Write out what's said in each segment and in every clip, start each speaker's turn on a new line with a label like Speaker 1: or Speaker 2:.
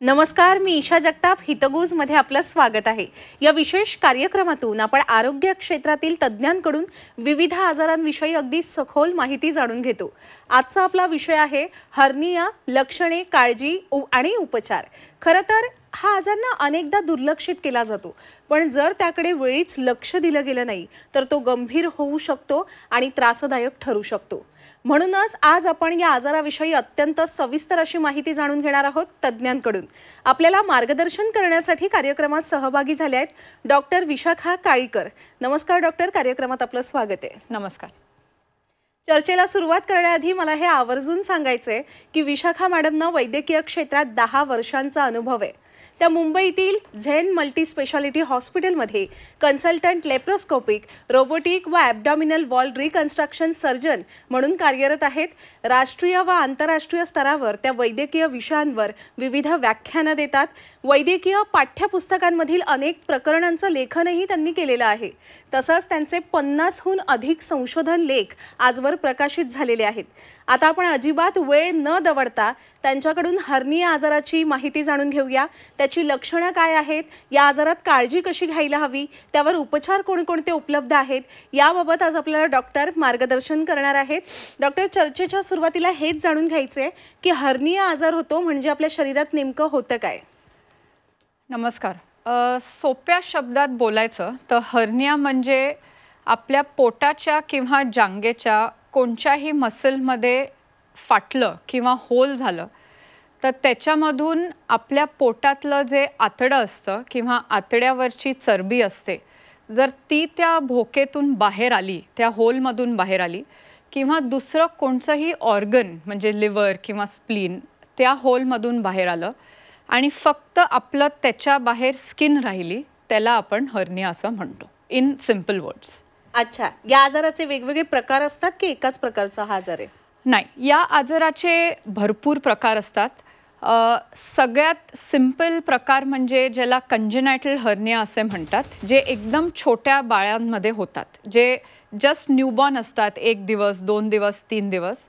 Speaker 1: नमस्कार, मी ईशा जगताप. हितगुजमध्ये आपलं स्वागत आहे. या विशेष कार्यक्रमातून आपण आरोग्य क्षेत्रातील तज्ज्ञांकडून विविध आजारांविषयी अगदी सखोल माहिती जाणून घेतो. आजचा आपला विषय आहे हर्निया, लक्षणे, काळजी आणि उपचार. खरं तर हा आजार ना अनेकदा दुर्लक्षित केला जातो, पण जर त्याकडे वेळीच लक्ष दिलं गेलं नाही तर तो गंभीर होऊ शकतो आणि त्रासदायक ठरू शकतो. म्हणूनच आज आपण या आजाराविषयी अत्यंत सविस्तर अशी माहिती जाणून घेणार आहोत तज्ज्ञांकडून. आपल्याला मार्गदर्शन करण्यासाठी कार्यक्रमात सहभागी झाले आहेत डॉक्टर विशाखा काळीकर. नमस्कार डॉक्टर, कार्यक्रमात आपलं स्वागत आहे.
Speaker 2: नमस्कार.
Speaker 1: चर्चेला सुरुवात करण्याआधी मला हे आवर्जून सांगायचंय की विशाखा मॅडमना वैद्यकीय क्षेत्रात 10 वर्षांचा अनुभव आहे. त्या मुंबईतील झेन मल्टी स्पेशालिटी हॉस्पिटलमध्ये कन्सल्टंट लेप्रोस्कोपिक, रोबोटिक व ॲब्डॉमिनल वॉल रिकन्स्ट्रक्शन सर्जन म्हणून कार्यरत आहेत. राष्ट्रीय व आंतरराष्ट्रीय स्तरावर त्या वैद्यकीय विषयांवर विविध व्याख्यानं देतात. वैद्यकीय पाठ्यपुस्तकांमधील अनेक प्रकरणांचं लेखनही त्यांनी केलेलं आहे. तसंच त्यांचे 50हून अधिक संशोधन लेख आजवर प्रकाशित झालेले आहेत. आता आपण अजिबात वेळ न दवडता त्यांच्याकडून हर्निया आजाराची माहिती जाणून घेऊया. त्याची लक्षणं काय आहेत, या आजारात काळजी कशी घ्यायला हवी, त्यावर उपचार कोणकोणते उपलब्ध आहेत, याबाबत आज आपल्याला डॉक्टर मार्गदर्शन करणार आहेत. डॉक्टर, चर्चेच्या सुरुवातीला हेच जाणून घ्यायचे की हर्निया आजार होतो म्हणजे आपल्या शरीरात नेमकं होतं काय?
Speaker 2: नमस्कार. सोप्या शब्दात बोलायचं तर हर्निया म्हणजे आपल्या पोटाच्या किंवा जांघेच्या कोणत्याही मसलमध्ये फाटलं किंवा होल झालं तर त्याच्यामधून आपल्या पोटातलं जे आतडं असतं किंवा आतड्यावरची चरबी असते, जर ती त्या भोकेतून बाहेर आली, त्या होलमधून बाहेर आली, किंवा दुसरं कोणतंही ऑर्गन म्हणजे लिव्हर किंवा स्प्लीन त्या होलमधून बाहेर आलं आणि फक्त आपलं त्याच्या बाहेर स्किन राहिली, त्याला आपण हर्निया असं म्हणतो, इन सिम्पल वर्ड्स.
Speaker 1: अच्छा, या आजाराचे वेगवेगळे प्रकार असतात की एकाच प्रकारचा हा आजार आहे?
Speaker 2: नाही, या आजाराचे भरपूर प्रकार असतात. सगळ्यात सिंपल प्रकार म्हणजे ज्याला कंजेनायटल हर्निया असे म्हणतात, जे एकदम छोट्या बाळांमध्ये होतात, जे जस्ट न्यूबॉर्न असतात, 1 दिवस 2 दिवस 3 दिवस,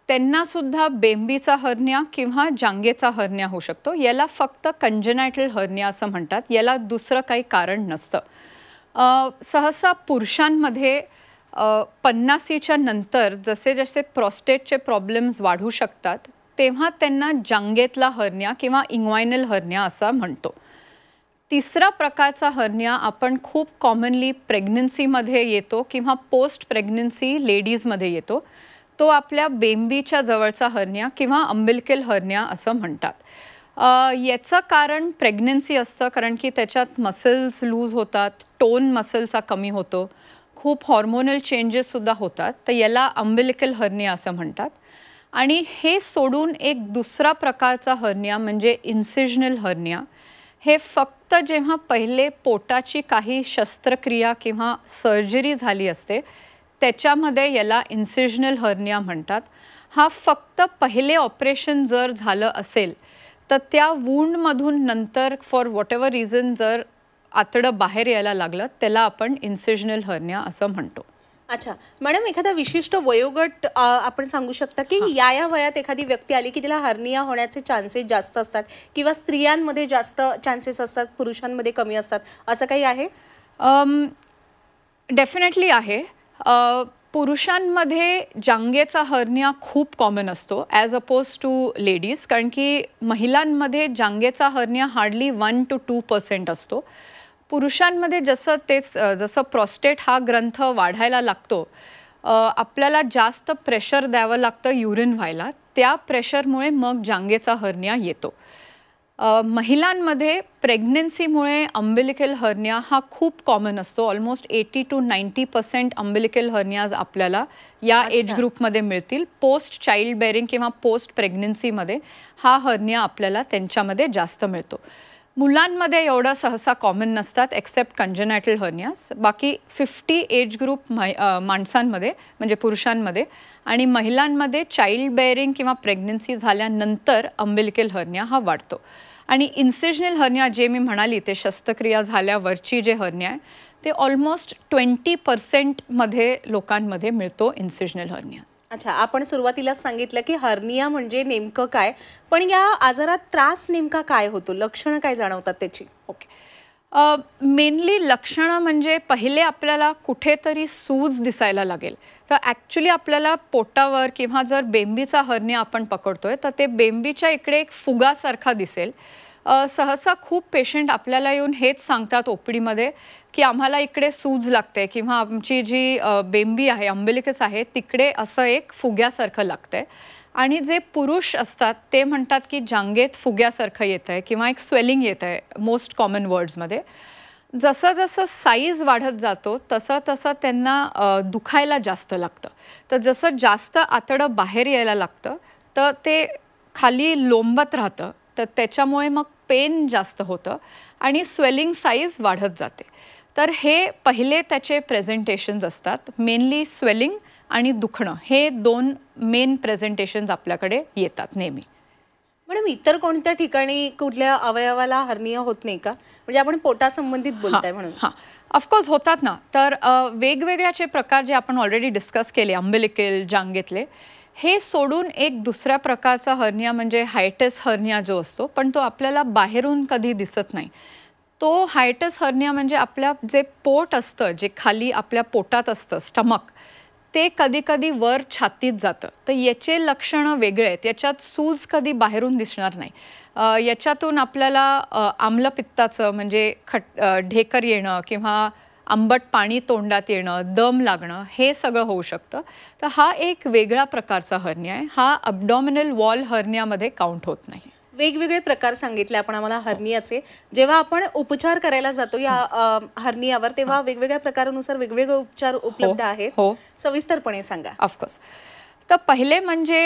Speaker 2: त्यांनासुद्धा बेंबीचा हर्निया किंवा जांघेचा हर्निया होऊ शकतो. याला फक्त कंजेनायटल हर्निया असं म्हणतात, याला दुसरं काही कारण नसतं. सहसा पुरुषांमध्ये 50च्या नंतर जसे जसे प्रॉस्टेटचे प्रॉब्लेम्स वाढू शकतात तेव्हा त्यांना जांघेतला हर्निया किंवा इंग्वायनल हर्निया असं म्हणतो. तिसरा प्रकारचा हर्निया आपण खूप कॉमनली प्रेग्नन्सीमध्ये येतो किंवा पोस्ट प्रेग्नन्सी लेडीजमध्ये येतो. तो आपल्या बेंबीच्या जवळचा हर्निया किंवा अम्बिलिकल हर्निया असं म्हणतात. याचं कारण प्रेग्नन्सी असतं, कारण की त्याच्यात मसल्स लूज होतात, टोन मसलचा कमी होतो, खूप हॉर्मोनल चेंजेससुद्धा होतात, तर याला अम्बिलिकल हर्निया असं म्हणतात. आणि हे सोडून एक दुसरा प्रकारचा हर्निया म्हणजे इन्सिजनल हर्निया. हे फक्त जेव्हा पहिले पोटाची काही शस्त्रक्रिया किंवा सर्जरी झाली असते त्याच्यामध्ये याला इन्सिजनल हर्निया म्हणतात. हा फक्त पहिले ऑपरेशन जर झालं असेल तर त्या वूंडमधून नंतर फॉर व्हॉटएव्हर रिझन जर आतडं बाहेर यायला लागलं त्याला आपण इन्सिजनल हर्निया असं म्हणतो.
Speaker 1: अच्छा मॅडम, एखादा विशिष्ट वयोगट आपण सांगू शकता की या वयात एखादी व्यक्ती आली की तिला हर्निया होण्याचे चान्सेस जास्त असतात किंवा स्त्रियांमध्ये जास्त चान्सेस असतात, पुरुषांमध्ये कमी असतात, असं काही आहे?
Speaker 2: डेफिनेटली आहे. पुरुषांमध्ये जांघेचा हर्निया खूप कॉमन असतो ॲज अपोज टू लेडीज, कारण की महिलांमध्ये जांघेचा हर्निया हार्डली 1 to 2% असतो. पुरुषांमध्ये जसं प्रॉस्टेट हा ग्रंथ वाढायला लागतो, आपल्याला जास्त प्रेशर द्यावं लागतं युरिन व्हायला, त्या प्रेशरमुळे मग जांघेचा हर्निया येतो. महिलांमध्ये प्रेग्नन्सीमुळे अम्बिलिकल हर्निया हा खूप कॉमन असतो. ऑलमोस्ट 80 to 90% अम्बिलिकल हर्नियाज आपल्याला या एज ग्रुपमध्ये मिळतील. पोस्ट चाइल्ड बेअरिंग किंवा पोस्ट प्रेग्नन्सीमध्ये हा हर्निया आपल्याला त्यांच्यामध्ये जास्त मिळतो. मुलांमध्ये एवढं सहसा कॉमन नसतात एक्सेप्ट कंजेनायटल हर्नियास. बाकी 50 एज ग्रुप माणसांमध्ये म्हणजे पुरुषांमध्ये आणि महिलांमध्ये चाइल्ड बेअरिंग किंवा प्रेग्नन्सी झाल्यानंतर अम्बिलिकल हर्निया हा वाढतो. आणि इन्सिजनल हर्निया जे मी म्हणाली ते शस्त्रक्रिया झाल्यावरची जे हर्निया आहे ते ऑलमोस्ट 20% मध्ये लोकांमध्ये मिळतो इन्सिजनल हर्नियास.
Speaker 1: अच्छा, आपण सुरुवातीलाच सांगितलं की हर्निया म्हणजे नेमकं काय, पण या आजारात त्रास नेमका काय होतो, लक्षणं काय जाणवतात त्याची?
Speaker 2: ओके. मेनली लक्षणं म्हणजे पहिले आपल्याला कुठेतरी सूज दिसायला लागेल. तर ॲक्च्युली आपल्याला पोटावर किंवा जर बेंबीचा हर्निया आपण पकडतोय तर ते बेंबीच्या इकडे एक फुगासारखा दिसेल. सहसा खूप पेशंट आपल्याला येऊन हेच सांगतात ओपीडीमध्ये की आम्हाला इकडे सूज लागते किंवा आमची जी बेंबी आहे, अम्बिलिकस आहे, तिकडे असं एक फुग्यासारखं लागतंय. आणि जे पुरुष असतात ते म्हणतात की जांघेत फुग्यासारखं येत आहे किंवा एक स्वेलिंग येत आहे मोस्ट कॉमन वर्ड्समध्ये. जसं जसं साईज वाढत जातो तसं तसं त्यांना दुखायला जास्त लागतं. तर जसं जास्त आतडं बाहेर यायला लागतं तर ते खाली लोंबत राहतं, तर त्याच्यामुळे मग पेन जास्त होतं आणि स्वेलिंग साईज वाढत जाते. तर हे पहिले त्याचे प्रेझेंटेशन्स असतात. मेनली स्वेलिंग आणि दुखणं हे 2 मेन प्रेझेंटेशन्स आपल्याकडे येतात नेहमी.
Speaker 1: मॅडम, इतर कोणत्या ठिकाणी कुठल्या अवयवाला हर्निया होत नाही का? म्हणजे आपण पोटासंबंधित बोलताय म्हणून.
Speaker 2: हां, ऑफकोर्स होतात ना. तर वेगवेगळ्याचे प्रकार जे आपण ऑलरेडी डिस्कस केले, अम्बिलिकल, जांघेतले, हे सोडून एक दुसऱ्या प्रकारचा हर्निया म्हणजे हायटस हर्निया जो असतो, पण तो आपल्याला बाहेरून कधी दिसत नाही. तो हायटस हर्निया म्हणजे आपल्या जे पोट असतं, जे खाली आपल्या पोटात असतं, स्टमक, ते कधी-कधी वर छातीत जातं. तर याचे लक्षणं वेगळे आहेत. याच्यात सूज कधी बाहेरून दिसणार नाही. याच्यातून आपल्याला आम्लपित्ताचं म्हणजे ढेकर येणं किंवा आंबट पाणी तोंडात येणं, दम लागणं, हे सगळं होऊ शकतं. तर हा एक वेगळा प्रकारचा हर्निया आहे. हा अब्डॉमिनल वॉल हर्नियामध्ये काउंट होत नाही.
Speaker 1: वेगवेगळे प्रकार सांगितले आपण आम्हाला हर्नियाचे. जेव्हा आपण उपचार करायला जातो या हर्नियावर, तेव्हा वेगवेगळ्या प्रकारानुसार वेगवेगळे उपचार उपलब्ध आहेत.
Speaker 2: हो.
Speaker 1: सविस्तरपणे सांगा.
Speaker 2: ऑफकोर्स. तर पहिले म्हणजे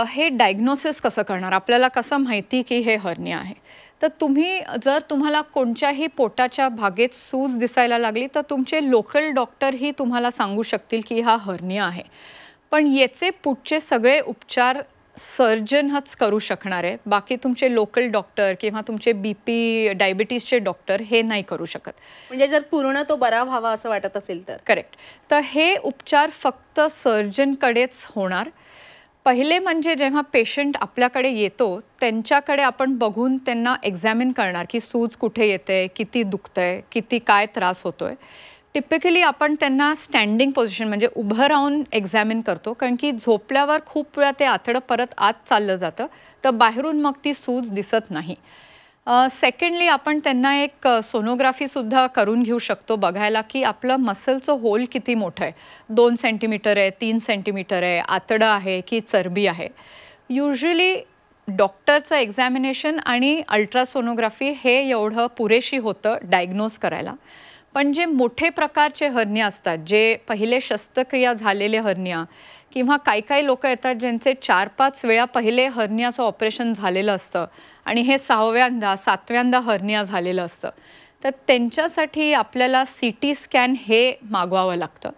Speaker 2: हे डायग्नोसिस कसं करणार, आपल्याला कसं माहिती की हे हर्निया आहे. तर जर तुम्हाला कोणत्याही पोटाच्या भागेत सूज दिसायला लागली तर तुमचे लोकल डॉक्टरही तुम्हाला सांगू शकतील की हा हर्निया आहे. पण याचे पुढचे सगळे उपचार सर्जनच करू शकणार आहे. बाकी तुमचे लोकल डॉक्टर किंवा तुमचे BP, डायबिटीजचे डॉक्टर हे नाही करू शकत.
Speaker 1: म्हणजे जर पूर्ण तो बरा व्हावा असं वाटत असेल तर?
Speaker 2: करेक्ट. तर हे उपचार फक्त सर्जनकडेच होणार. पहिले म्हणजे जेव्हा पेशंट आपल्याकडे येतो त्यांच्याकडे आपण बघून त्यांना एक्झॅमिन करणार की सूज कुठे येते, किती दुखतंय, किती काय त्रास होतोय. टिपिकली आपण त्यांना स्टँडिंग पोझिशन म्हणजे उभं राहून एक्झॅमिन करतो, कारण की झोपल्यावर खूप वेळा ते आतडं परत आत चाललं जातं, तर बाहेरून मग ती सूज दिसत नाही. सेकंडली आपण त्यांना एक सोनोग्राफीसुद्धा करून घेऊ शकतो बघायला की आपलं मसलचं होल किती मोठं आहे. 2 सेंटीमीटर आहे, 3 सेंटीमीटर आहे, आतडं आहे की चरबी आहे. युजली डॉक्टरचं एक्झॅमिनेशन आणि अल्ट्रासोनोग्राफी हे एवढं पुरेशी होतं डायग्नोज करायला. पण जे मोठे प्रकारचे हर्निया असतात, जे पहिले शस्त्रक्रिया झालेले हर्निया किंवा काही लोक येतात ज्यांचे 4-5 वेळा पहिले हर्नियाचं ऑपरेशन झालेलं असतं आणि हे 6व्यांदा 7व्यांदा हर्निया झालेलं असतं, तर त्यांच्यासाठी आपल्याला CT स्कॅन हे मागवावं लागतं.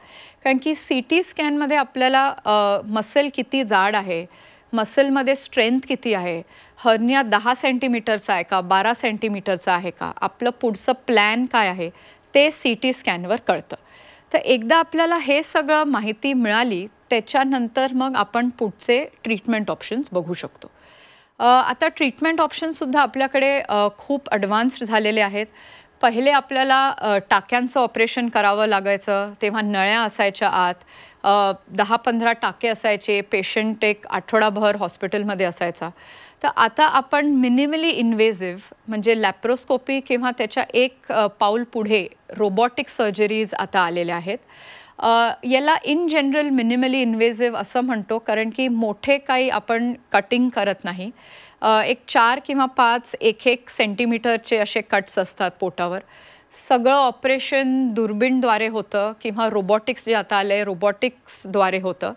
Speaker 2: कारण की CT स्कॅनमध्ये आपल्याला मसल किती जाड आहे, मसलमध्ये स्ट्रेंथ किती आहे, हर्निया 10 सेंटीमीटरचा आहे का, 12 सेंटीमीटरचा आहे का, आपलं पुढचं प्लॅन काय आहे, ते CT स्कॅनवर कळतं. तर एकदा आपल्याला हे सगळं माहिती मिळाली त्याच्यानंतर मग आपण पुढचे ट्रीटमेंट ऑप्शन्स बघू शकतो. आता ट्रीटमेंट ऑप्शन्ससुद्धा आपल्याकडे खूप ॲडव्हान्स्ड झालेले आहेत. पहिले आपल्याला टाक्यांचं ऑपरेशन करावं लागायचं, तेव्हा नळ्या असायच्या आत, 10-15 टाके असायचे, पेशंट एक आठवडाभर हॉस्पिटलमध्ये असायचा. तर आता आपण मिनिमली इन्व्हेजिव्ह म्हणजे लॅप्रोस्कोपी किंवा त्याच्या एक पाऊल पुढे रोबोटिक सर्जरीज आता आलेल्या आहेत. याला इन जनरल मिनिमली इन्व्हेजिव्ह असं म्हणतो, कारण की मोठे काही आपण कटिंग करत नाही. एक 4 किंवा 5 1-1 सेंटीमीटरचे असे कट्स असतात पोटावर. सगळं ऑपरेशन दुर्बीणद्वारे होतं किंवा रोबोटिक्स जे आता आले रोबोटिक्सद्वारे होतं.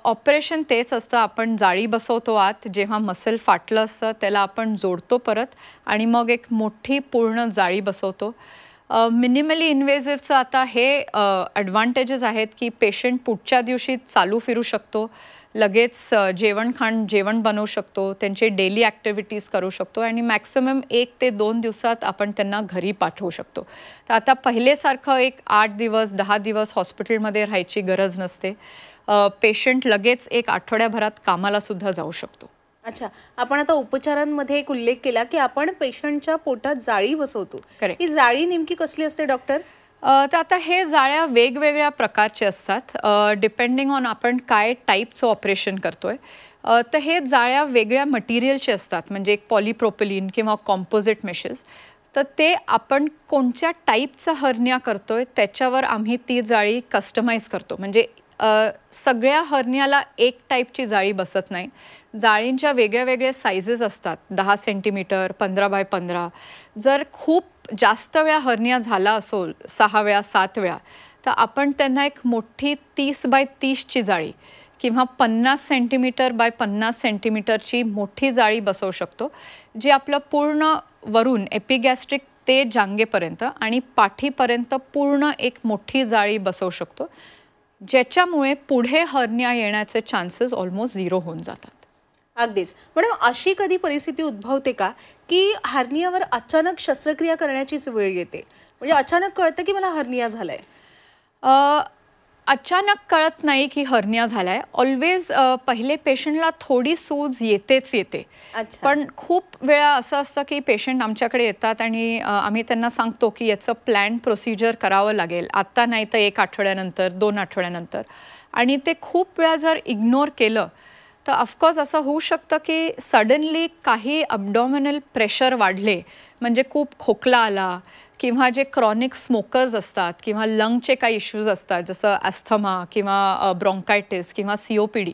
Speaker 2: ऑपरेशन तेच असतं, आपण जाळी बसवतो आत, जेव्हा मसल फाटलं असतं त्याला आपण जोडतो परत आणि मग एक मोठी पूर्ण जाळी बसवतो. मिनिमली इन्व्हेजिव्हचं आता हे ॲडव्हान्टेजेस आहेत की पेशंट पुढच्या दिवशी चालू फिरू शकतो, लगेच जेवण बनवू शकतो, त्यांचे डेली ॲक्टिव्हिटीज करू शकतो आणि मॅक्सिमम 1 ते 2 दिवसात आपण त्यांना घरी पाठवू शकतो. तर आता पहिलेसारखं एक 8 दिवस 10 दिवस हॉस्पिटलमध्ये राहायची गरज नसते. पेशंट लगेच 1 आठवड्याभरात कामाला सुद्धा जाऊ शकतो.
Speaker 1: अच्छा, आपण आता उपचारांमध्ये एक उल्लेख केला की आपण पेशंटच्या पोटात जाळी बसवतो. ही जाळी नेमकी कसली असते डॉक्टर?
Speaker 2: तर आता हे जाळ्या वेगवेगळ्या प्रकारचे असतात, डिपेंडिंग ऑन आपण काय टाईपचं ऑपरेशन करतोय. तर हे जाळ्या वेगळ्या मटेरियलचे असतात, म्हणजे एक पॉलिप्रोपिलीन किंवा कॉम्पोजिट मेशेस. तर ते आपण कोणत्या टाईपचा हर्निया करतोय त्याच्यावर आम्ही ती जाळी कस्टमाइज करतो. म्हणजे सगळ्या हर्नियाला एक टाईपची जाळी बसत नाही. जाळींच्या वेगळ्या वेगळ्या सायझेस असतात, 10 सेंटीमीटर, 15 बाय 15. जर खूप जास्त वेळा हर्निया झाला असेल, 6 वेळा 7 वेळा, तर आपण त्यांना एक मोठी 30 बाय 30ची जाळी किंवा 50 सेंटीमीटर बाय 50 सेंटीमीटरची मोठी जाळी बसवू शकतो, जी आपलं पूर्ण वरून एपिगॅस्ट्रिक ते जांघेपर्यंत आणि पाठीपर्यंत पूर्ण एक मोठी जाळी बसवू शकतो, ज्याच्यामुळे पुढे हर्निया येण्याचे चान्सेस ऑलमोस्ट 0 होऊन जातात.
Speaker 1: अगदीच. मॅडम, अशी कधी परिस्थिती उद्भवते का की हर्नियावर अचानक शस्त्रक्रिया करण्याचीच वेळ येते? म्हणजे अचानक कळतं की मला हर्निया झालाय?
Speaker 2: अचानक कळत नाही की हर्निया झालाय. ऑलवेज पहिले पेशंटला थोडी सूज येतेच येते. पण खूप वेळा असं असतं की पेशंट आमच्याकडे येतात आणि आम्ही त्यांना सांगतो की याचं प्लॅन प्रोसिजर करावं लागेल, आत्ता नाही तर 1 आठवड्यानंतर, 2 आठवड्यानंतर. आणि ते खूप वेळा जर इग्नोर केलं तर ऑफकोर्स असं होऊ शकतं की सडनली काही अबडॉमिनल प्रेशर वाढले, म्हणजे खूप खोकला आला किंवा जे क्रॉनिक स्मोकर्स असतात किंवा लंगचे काही इश्यूज असतात, जसं ॲस्थमा किंवा ब्रॉन्कायटिस किंवा COPD,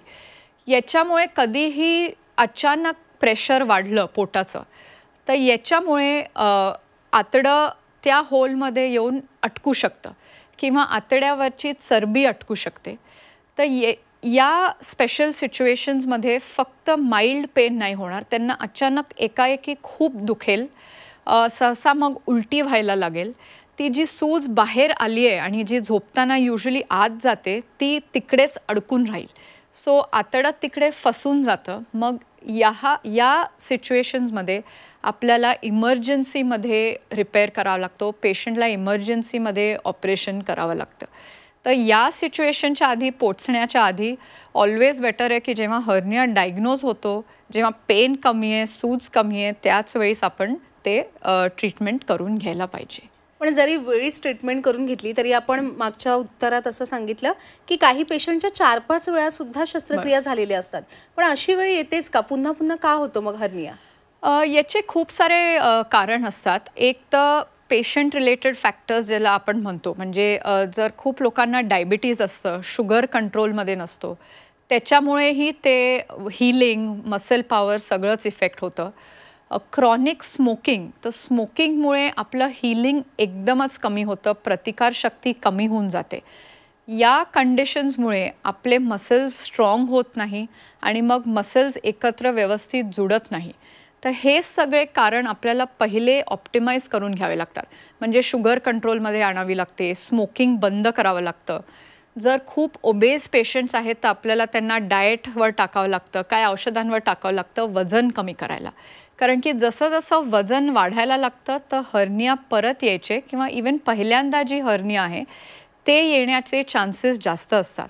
Speaker 2: याच्यामुळे कधीही अचानक प्रेशर वाढलं पोटाचं, तर याच्यामुळे आतडं त्या होलमध्ये येऊन अटकू शकतं किंवा आतड्यावरची चरबी अटकू शकते. तर या स्पेशल सिच्युएशन्समध्ये फक्त माइल्ड पेन नाही होणार, त्यांना अचानक एकाएकी खूप दुखेल, सहसा मग उलटी व्हायला लागेल. ती जी सूज बाहेर आली आहे आणि जी झोपताना युजली आत जाते ती तिकडेच अडकून राहील. सो आतडं तिकडे फसून जातं. मग या सिच्युएशन्समध्ये आपल्याला इमर्जन्सीमध्ये रिपेअर करावा लागतो, पेशंटला इमर्जन्सीमध्ये ऑपरेशन करावं लागतं. तर या सिच्युएशनच्या आधी पोचण्याच्या आधी ऑलवेज बेटर आहे की जेव्हा हर्निया डायग्नोज होतो, जेव्हा पेन कमी आहे, सूज कमी आहे, त्याच वेळेस आपण ते ट्रीटमेंट करून घ्यायला पाहिजे.
Speaker 1: पण जरी वेळीच ट्रीटमेंट करून घेतली तरी आपण मागच्या उत्तरात असं सांगितलं की काही पेशंटच्या 4-5 वेळा सुद्धा शस्त्रक्रिया झालेल्या असतात. पण अशी वेळ येतेच का? पुन्हा पुन्हा का होतो मग हर्निया?
Speaker 2: याचे खूप सारे कारण असतात. एक तर पेशंट रिलेटेड फॅक्टर्स ज्याला आपण म्हणतो, म्हणजे जर खूप लोकांना डायबिटीज असतं, शुगर कंट्रोलमध्ये नसतो, त्याच्यामुळेही ते हिलिंग, मसल पॉवर सगळंच इफेक्ट होतं. क्रॉनिक स्मोकिंग, तर स्मोकिंगमुळे आपलं हिलिंग एकदमच कमी होतं, प्रतिकारशक्ती कमी होऊन जाते. या कंडिशन्समुळे आपले मसल्स स्ट्रॉंग होत नाही आणि मग मसल्स एकत्र व्यवस्थित जुडत नाही. तर हे सगळे कारण आपल्याला पहिले ऑप्टिमाइज करून घ्यावे लागतात. म्हणजे शुगर कंट्रोलमध्ये आणावी लागते, स्मोकिंग बंद करावं लागतं. जर खूप ओबेस पेशंट्स आहेत तर आपल्याला त्यांना डाएटवर टाकावं लागतं, काय औषधांवर टाकावं लागतं वजन कमी करायला. कारण की जसं जसं वजन वाढायला लागतं तर हर्निया परत यायचे किंवा इवन पहिल्यांदा जी हर्निया आहे ते येण्याचे चान्सेस जास्त असतात.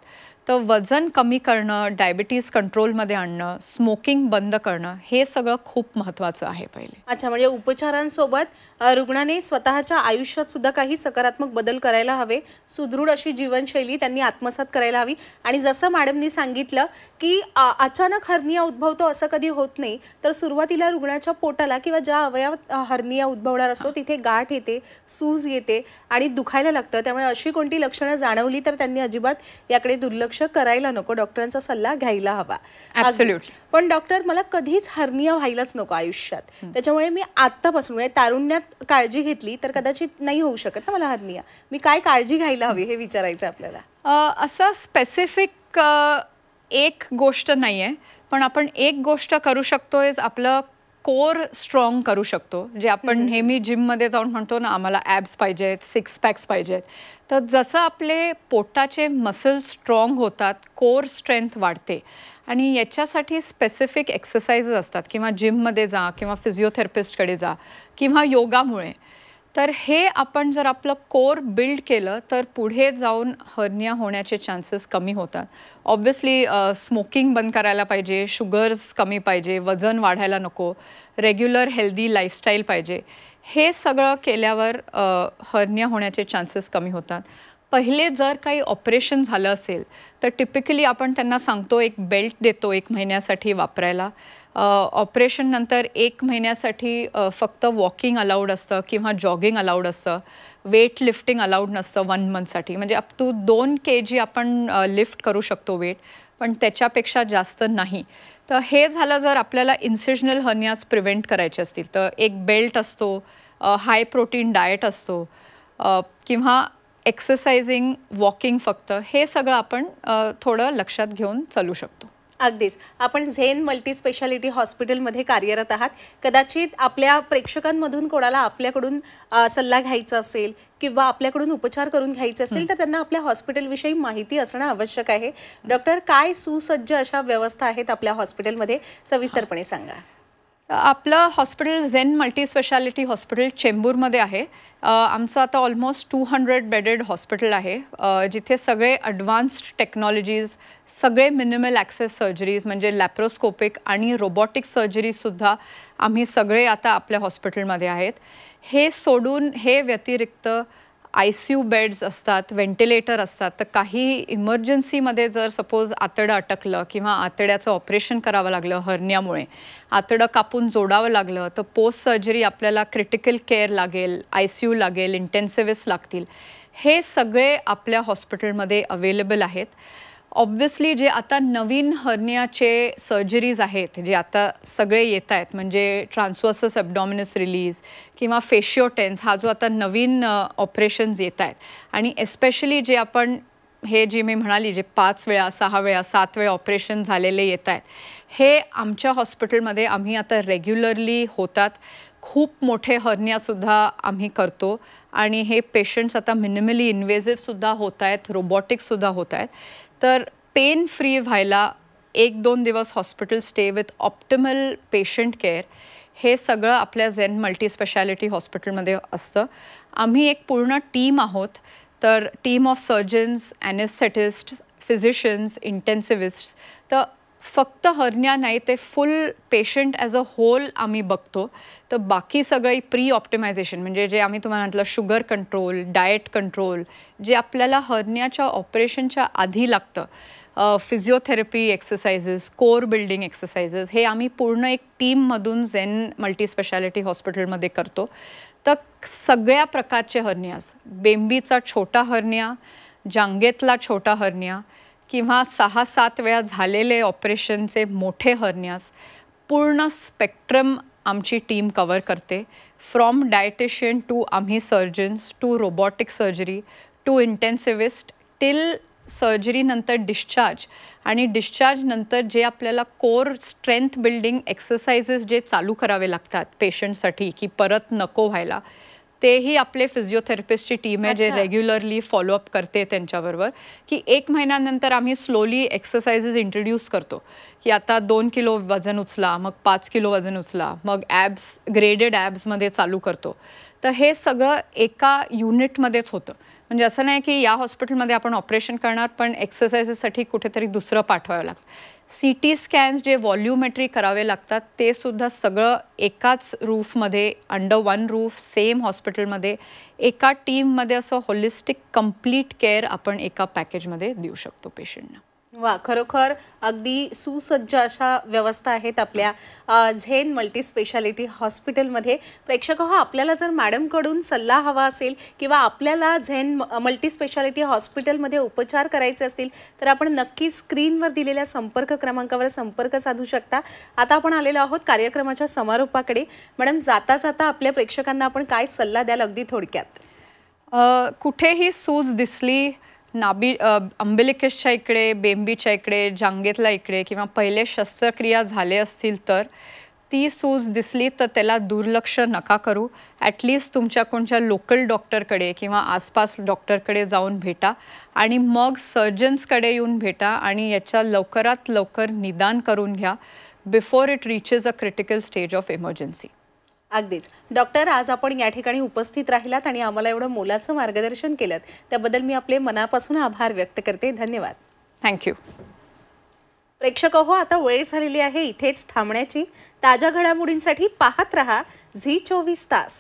Speaker 2: तर वजन कमी करणं, डायबिटीज कंट्रोलमध्ये आणणं, स्मोकिंग बंद करणं, हे सगळं खूप महत्त्वाचं आहे पहिले.
Speaker 1: अच्छा, म्हणजे उपचारांसोबत रुग्णाने स्वतःच्या आयुष्यात सुद्धा काही सकारात्मक बदल करायला हवे, सुदृढ अशी जीवनशैली त्यांनी आत्मसात करायला हवी. आणि जसं मॅडमनी सांगितलं की अचानक हर्निया उद्भवतो असं कधी होत नाही, तर सुरुवातीला रुग्णाच्या पोटाला किंवा ज्या अवयवात हर्निया उद्भवणार असतो तिथे गाठ येते, सूज येते आणि दुखायला लागतं. त्यामुळे अशी कोणती लक्षणं जाणवली तर त्यांनी अजिबात याकडे दुर्लक्ष करायला नको, डॉक्टरांचा सल्ला घ्यायला हवा.
Speaker 2: ॲब्सोल्युटली.
Speaker 1: पण डॉक्टर, मला कधीच हर्निया व्हायलाच नको आयुष्यात, त्याच्यामुळे मी आत्तापासून म्हणजे तारुण्यात काळजी घेतली तर कदाचित नाही होऊ शकत ना मला हर्निया. मी काय काळजी घ्यायला हवी हे विचारायचं आपल्याला.
Speaker 2: असं स्पेसिफिक एक गोष्ट नाही आहे, पण आपण एक गोष्ट करू शकतोय, आपलं कोर स्ट्रॉंग करू शकतो. जे आपण नेहमी जिममध्ये जाऊन म्हणतो ना, आम्हाला ॲब्स पाहिजेत, 6 पॅक्स पाहिजेत. तर जसं आपले पोटाचे मसल्स स्ट्रॉंग होतात, कोर स्ट्रेंथ वाढते आणि याच्यासाठी स्पेसिफिक एक्सरसाइजेस असतात किंवा जिममध्ये जा किंवा फिजिओथेरपिस्टकडे जा किंवा योगामुळे. तर हे आपण जर आपलं कोर बिल्ड केलं तर पुढे जाऊन हर्निया होण्याचे चान्सेस कमी होतात. ऑब्व्हियसली स्मोकिंग बंद करायला पाहिजे, शुगर्स कमी पाहिजे, वजन वाढायला नको, रेग्युलर हेल्दी लाईफस्टाईल पाहिजे. हे सगळं केल्यावर हर्निया होण्याचे चान्सेस कमी होतात. पहिले जर काही ऑपरेशन झालं असेल तर टिपिकली आपण त्यांना सांगतो, एक बेल्ट देतो 1 महिन्यासाठी वापरायला. ऑपरेशन नंतर 1 महिन्यासाठी फक्त वॉकिंग अलाउड असतं किंवा जॉगिंग अलाउड असतं. वेट लिफ्टिंग अलाउड नसतं 1 मंथसाठी. म्हणजे अप टू 2 kg आपण लिफ्ट करू शकतो वेट, पण त्याच्यापेक्षा जास्त नाही. तर हे झालं जर आपल्याला इन्सिजनल हर्नियाज प्रिव्हेंट करायचे असतील तर एक बेल्ट असतो, हाय प्रोटीन डाएट असतो, किंवा एक्सरसाइजिंग, वॉकिंग, फक्त हे सगळं आपण थोडं लक्षात घेऊन चालू शकतो.
Speaker 1: अगदीच. आपण झेन मल्टी स्पेशालिटी हॉस्पिटलमध्ये कार्यरत आहात. कदाचित आपल्या प्रेक्षकांमधून कोणाला आपल्याकडून सल्ला घ्यायचा असेल किंवा आपल्याकडून उपचार करून घ्यायचे असेल तर त्यांना आपल्या हॉस्पिटलविषयी माहिती असणं आवश्यक आहे. डॉक्टर, काय सुसज्ज अशा व्यवस्था आहेत आपल्या हॉस्पिटलमध्ये, सविस्तरपणे सांगा.
Speaker 2: आपलं hospital Zen multi speciality hospital चेंबूरमध्ये आहे. आमचं आता ऑलमोस्ट 200 बेडेड हॉस्पिटल आहे, जिथे सगळे ॲडव्हान्स्ड टेक्नॉलॉजीज, सगळे मिनिमल ॲक्सेस सर्जरीज म्हणजे लॅप्रोस्कोपिक आणि रोबोटिक सर्जरीसुद्धा आम्ही सगळे आता आपल्या हॉस्पिटलमध्ये आहेत. हे सोडून हे व्यतिरिक्त ICU बेड्स असतात, व्हेंटिलेटर असतात. तर काही इमर्जन्सीमध्ये जर सपोज आतडं अटकलं किंवा आतड्याचं ऑपरेशन करावं लागलं हर्नियामुळे, आतडं कापून जोडावं लागलं, तर पोस्ट सर्जरी आपल्याला क्रिटिकल केअर लागेल, ICU लागेल, इंटेन्सिव्हिस्ट लागतील. हे सगळे आपल्या हॉस्पिटलमध्ये अवेलेबल आहेत. ऑब्व्हियसली जे आता नवीन हर्नियाचे सर्जरीज आहेत, जे आता सगळे येत आहेत, म्हणजे ट्रान्सवर्सस ॲब्डॉमिनस रिलीज किंवा फेशिओटेन्स, हा जो आता नवीन ऑपरेशन्स येत आहेत, आणि एस्पेशली जे आपण हे जे मी म्हणाली, जे 5 वेळा, 6 वेळा, 7 वेळा ऑपरेशन झालेले येत आहेत, हे आमच्या हॉस्पिटलमध्ये आम्ही आता रेग्युलरली होतात. खूप मोठे हर्नियासुद्धा आम्ही करतो आणि हे पेशंट्स आता मिनिमली इन्व्हेजिव्हसुद्धा होत आहेत, रोबॉटिक्ससुद्धा होत आहेत. तर पेन फ्री व्हायला 1-2 दिवस hospital stay with optimal patient care, हे सगळं आपल्या झेन मल्टी स्पेशालिटी हॉस्पिटलमध्ये असतं. आम्ही एक पूर्ण टीम आहोत. तर टीम ऑफ सर्जन्स, ॲनेस्थेटिस्ट, फिजिशियन्स, इंटेन्सिव्हिस्ट्स. तर फक्त हर्निया नाही, ते फुल पेशंट ॲज अ होल आम्ही बघतो. तर बाकी सगळी प्री ऑप्टिमायझेशन, म्हणजे जे आम्ही तुम्हाला म्हटलं शुगर कंट्रोल, डाएट कंट्रोल, जे आपल्याला हर्नियाच्या ऑपरेशनच्या आधी लागतं, physiotherapy exercises, core building exercises, हे आम्ही पूर्ण एक टीममधून झेन मल्टी स्पेशालिटी हॉस्पिटलमध्ये करतो. तर सगळ्या प्रकारचे हर्नियाज, बेंबीचा छोटा हर्निया, जांघेतला छोटा हर्निया किंवा 6-7 वेळा झालेले ऑपरेशनचे मोठे हर्नियाज, पूर्ण स्पेक्ट्रम आमची टीम कवर करते. फ्रॉम डायटिशियन टू आम्ही surgeons, to robotic surgery, to intensivist, till सर्जरीनंतर डिस्चार्ज, आणि डिस्चार्जनंतर जे आपल्याला कोर स्ट्रेंथ बिल्डिंग एक्सरसाइजेस जे चालू करावे लागतात पेशंटसाठी की परत नको व्हायला, तेही आपले फिजिओथेरपिस्टची टीम आहे जे रेग्युलरली फॉलोअप करते त्यांच्याबरोबर. की 1 महिन्यानंतर आम्ही स्लोली एक्सरसाइजेस इंट्रोड्यूस करतो की आता 2 किलो वजन उचला, मग 5 किलो वजन उचला, मग ॲब्स, ग्रेडेड ॲब्समध्ये चालू करतो. तर हे सगळं एका युनिटमध्येच होतं. म्हणजे असं नाही की या हॉस्पिटलमध्ये आपण ऑपरेशन करणार पण एक्सरसाइजेससाठी कुठेतरी दुसरं पाठवावं लागतं. CT स्कॅन्स जे व्हॉल्युमेट्री करावे लागतात, ते सुद्धा सगळं एकाच रूफमध्ये, अंडर 1 रूफ, सेम हॉस्पिटलमध्ये, एका टीममध्ये, असं होलिस्टिक कंप्लीट केअर आपण एका पॅकेजमध्ये देऊ शकतो पेशंटना.
Speaker 1: वा, खरोखर अगदी सुसज्ज अशा व्यवस्था आहेत आपल्या झेन मल्टी स्पेशालिटी हॉस्पिटलमध्ये. प्रेक्षक हो, आपल्याला जर मॅडमकडून सल्ला हवा असेल किंवा आपल्याला झेन मल्टी स्पेशालिटी हॉस्पिटलमध्ये उपचार करायचे असतील तर आपण नक्की स्क्रीनवर दिलेल्या संपर्क क्रमांकावर संपर्क साधू शकता. आता आपण आलेलो आहोत कार्यक्रमाच्या समारोपाकडे. मॅडम, जाता जाता आपल्या प्रेक्षकांना आपण काय सल्ला द्याल अगदी थोडक्यात?
Speaker 2: कुठेही सूज दिसली, अंबिलिकसच्या इकडे, बेंबीच्या इकडे, जांघेतल्या इकडे किंवा पहिले शस्त्रक्रिया झाले असतील तर ती सूज दिसली तर त्याला दुर्लक्ष नका करू. ॲटलिस्ट तुमच्या कोणत्या लोकल डॉक्टरकडे किंवा आसपास डॉक्टरकडे जाऊन भेटा आणि मग सर्जन्सकडे येऊन भेटा आणि याच्या लवकरात लवकर निदान करून घ्या before it reaches a critical stage of emergency.
Speaker 1: अगदीच डॉक्टर, आज आपण या ठिकाणी उपस्थित राहिलात आणि आम्हाला एवढं मोलाचं मार्गदर्शन केलं त्याबद्दल मी आपले मनापासून आभार व्यक्त करते. धन्यवाद.
Speaker 2: थँक्यू.
Speaker 1: प्रेक्षक हो, आता वेळ झालेली आहे इथेच थांबण्याची. ताज्या घडामोडींसाठी पाहत रहा झी 24 तास.